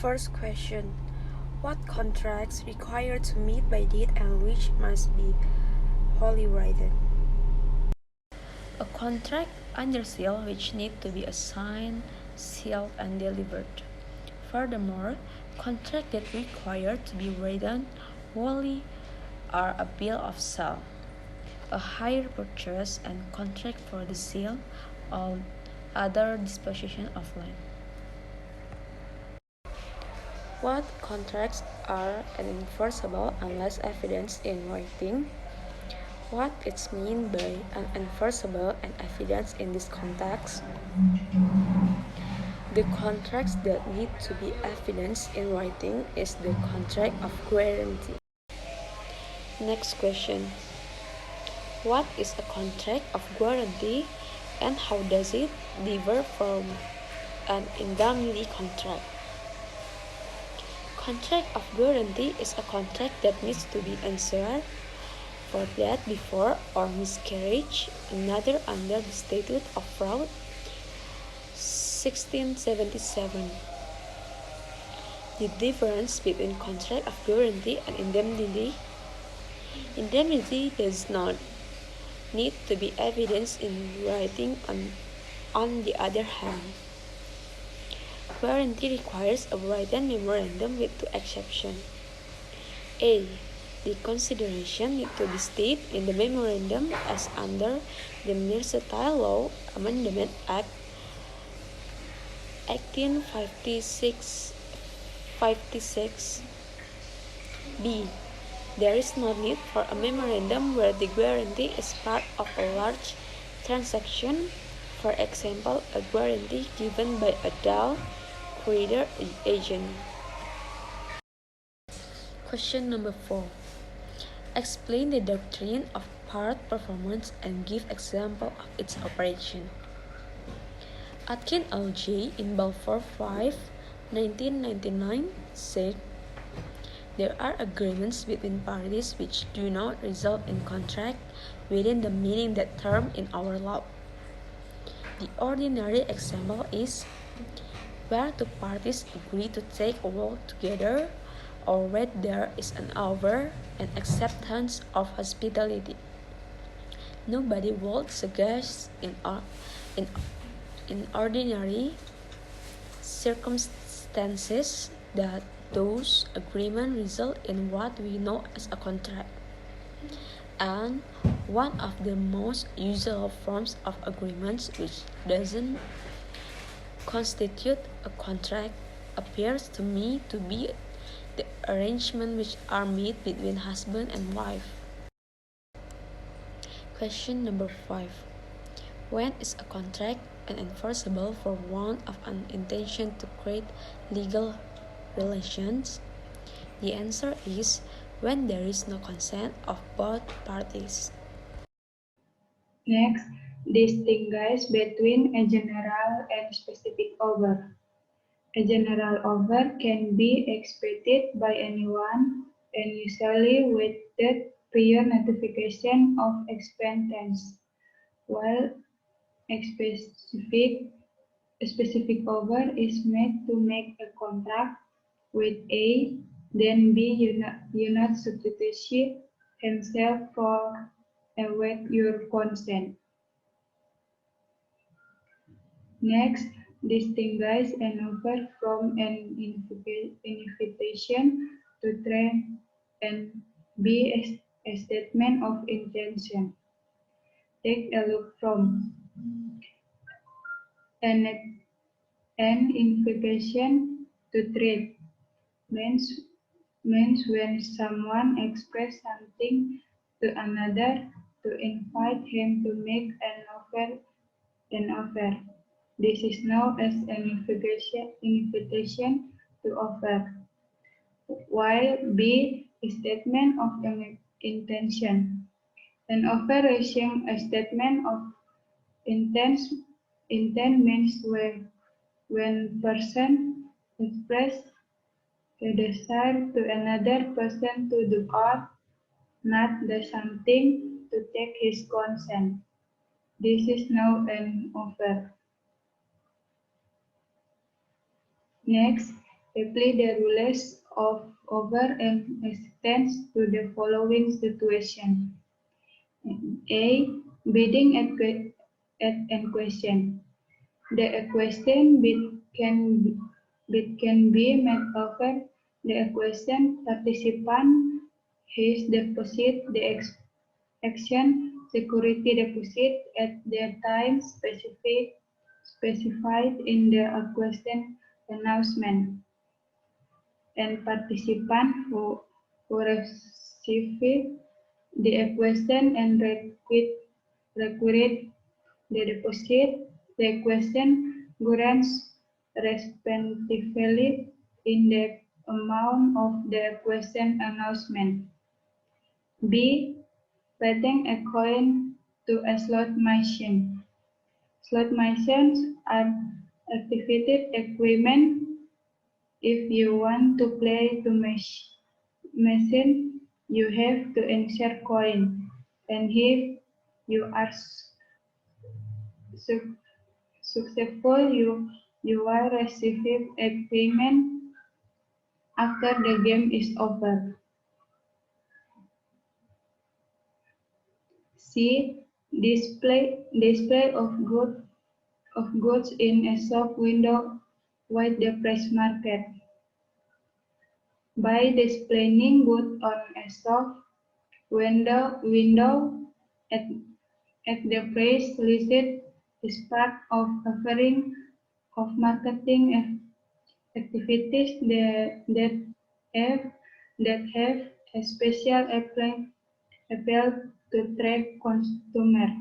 First question. What contracts require to meet by date and which must be wholly written? A contract under seal which need to be assigned, sealed, and delivered. Furthermore, contracts that require to be written wholly are a bill of sale, a hire purchase, and contract for the sale or other disposition of land. What contracts are unenforceable unless evidenced in writing? What is meant by unenforceable and evidence in this context? The contracts that need to be evidenced in writing is the contract of guarantee. Next question. What is a contract of guarantee and how does it differ from an indemnity contract? Contract of guarantee is a contract that needs to be insured for death before or miscarriage, another under the Statute of Fraud 1677. The difference between contract of guarantee and indemnity. Indemnity does not need to be evidenced in writing. On the other hand, guarantee requires a written memorandum with two exceptions. A. The consideration need to be stated in the memorandum as under the Mercantile Law Amendment Act 1856. B. There is no need for a memorandum where the guarantee is part of a large transaction, for example, a guarantee given by a DAO creditor agent. Question number 4. Explain the doctrine of part performance and give example of its operation. Atkin L.J. in Balfour 5, 1999 said, there are agreements between parties which do not result in contract within the meaning that term in our law. The ordinary example is where two parties agree to take a walk together, or where there is an offer and acceptance of hospitality. Nobody would suggest in ordinary circumstances that those agreements result in what we know as a contract. And one of the most usual forms of agreements which doesn't constitute a contract appears to me to be the arrangements which are made between husband and wife. Question number 5. When is a contract unenforceable for want of an intention to create legal relations? The answer is when there is no consent of both parties. Next, distinguish between a general and specific offer. A general offer can be expected by anyone and usually without prior notification of expectance, while a specific offer is made to make a contract with A, then B unit substitute himself for await your consent. Next, distinguish an offer from an invitation to trade and be a statement of intention. Take a look from an invitation to trade means when someone expresses something to another to invite him to make an offer. This is known as an invitation to offer, while B is statement of intention. An offer resumes a statement of intent. Intent means when person express a desire to another person to do or not do something to take his consent. This is now an offer. Next, apply the rules of over and extends to the following situation. A. Bidding at an question. The question bid can be made over the question participant has deposit the action security deposit at the time specified in the question announcement, and participant who received the question and required the deposit, the question grants respectively in the amount of the question announcement. B. Betting a coin to a slot machine. Slot machines are activated equipment. If you want to play the machine, you have to insert coin, and if you are successful, you will receive a payment after the game is over. C. Display of goods in a shop window with the price market. By displaying goods on a shop window at, at the price listed is part of offering of marketing activities that have a special appeal to trade consumers.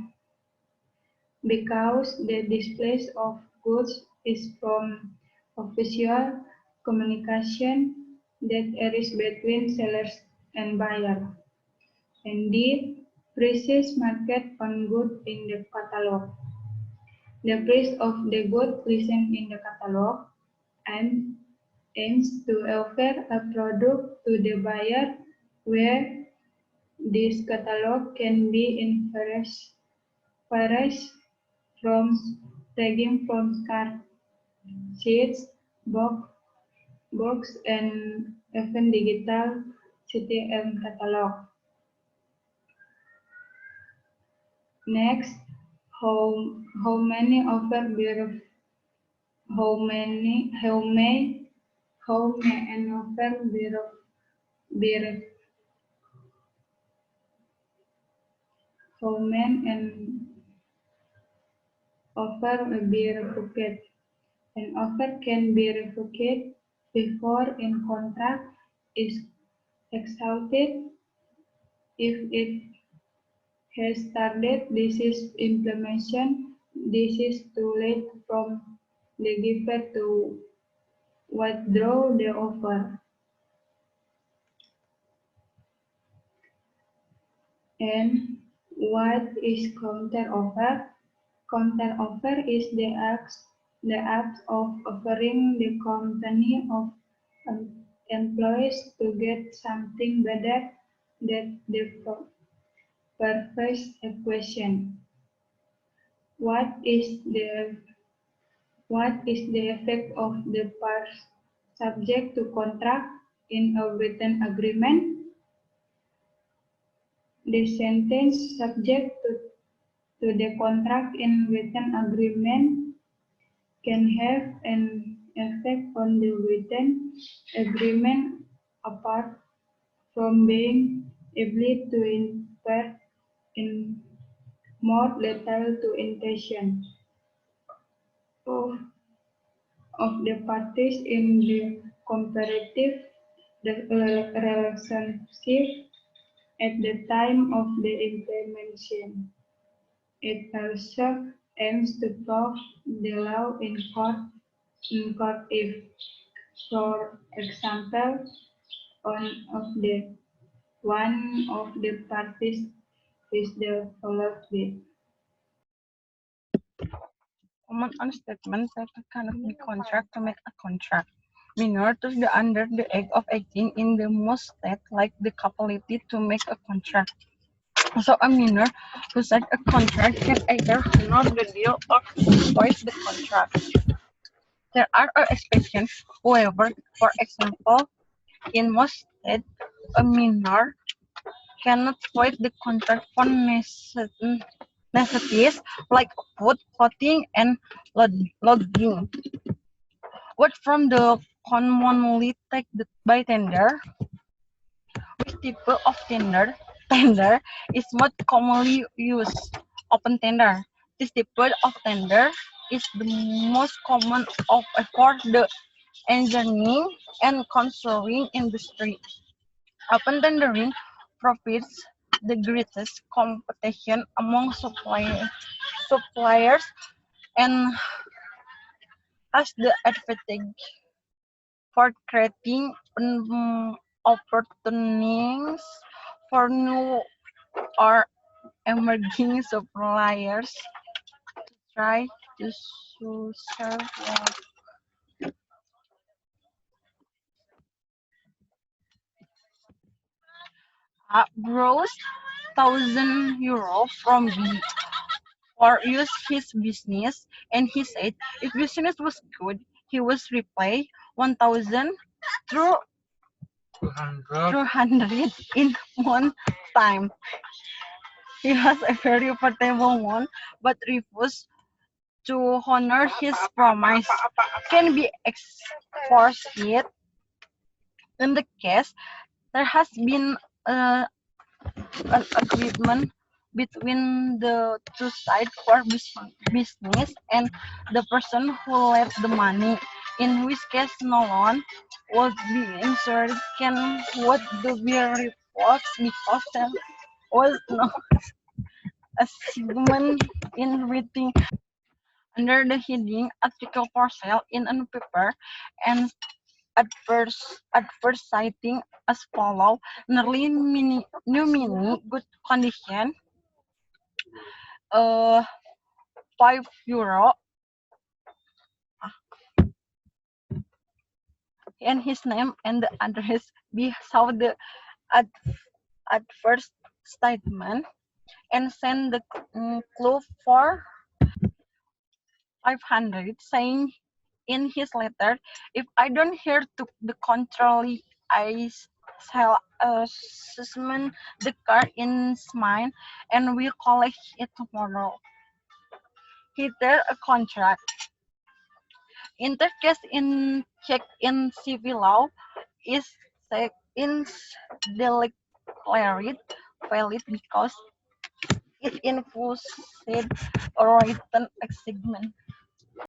Because the display of goods is from official communication that is between sellers and buyers, and the prices market on goods in the catalog. The price of the goods listed in the catalog aims to offer a product to the buyer where this catalog can be inferred from tagging from card, sheets, box, and even digital CTM catalog. Next, how many offer how may an offer how may an offer be revoked. An offer can be revoked before a contract is exhausted if it has started. This is implementation. This is too late from the giver to withdraw the offer. And what is counteroffer? Counteroffer is the act of offering the company of employees to get something better than the previous equation. What is the effect of the parts subject to contract in a written agreement? The sentence subject to the contract in written agreement can have an effect on the written agreement apart from being able to infer in more detail to intention of the parties in the comparative relationship at the time of the implementation. It also aims to prove the law in court if, for example, one of the parties is the followed. Common on statement that cannot be contract to make a contract. Minor to the under the age of 18 in the most state like the capability to make a contract. So a minor who signs a contract can either annul the deal or void the contract. There are exceptions, however. For example, in most states, a minor cannot void the contract for necessities like food, clothing, and lodging. What from the commonly taken by tender, which type of tender is most commonly used? Open tender. This type of tender is the most common for the engineering and construction industry. Open tendering provides the greatest competition among suppliers and has the advantage for creating opportunities for new or emerging suppliers to try to serve gross €1,000 from B for use his business, and he said if business was good, he was repay 1,000 through 200 in one time. He has a very profitable one, but refused to honor his promise. Can be enforced yet. In the case, there has been an agreement between the two sides for business and the person who left the money, in which case no loan would be insured can would be revoked because there was no assignment in writing under the heading article for sale in a paper and adverse citing as follow nearly new mini good condition uh €5 and his name and the address be saw the ad, adverse statement and send the clue for 500 saying in his letter, if I don't hear to the contrary, I shall summon the car in mine and will collect it tomorrow. He there a contract. In that case, in check in civil law is in declared valid because it involves a written agreement.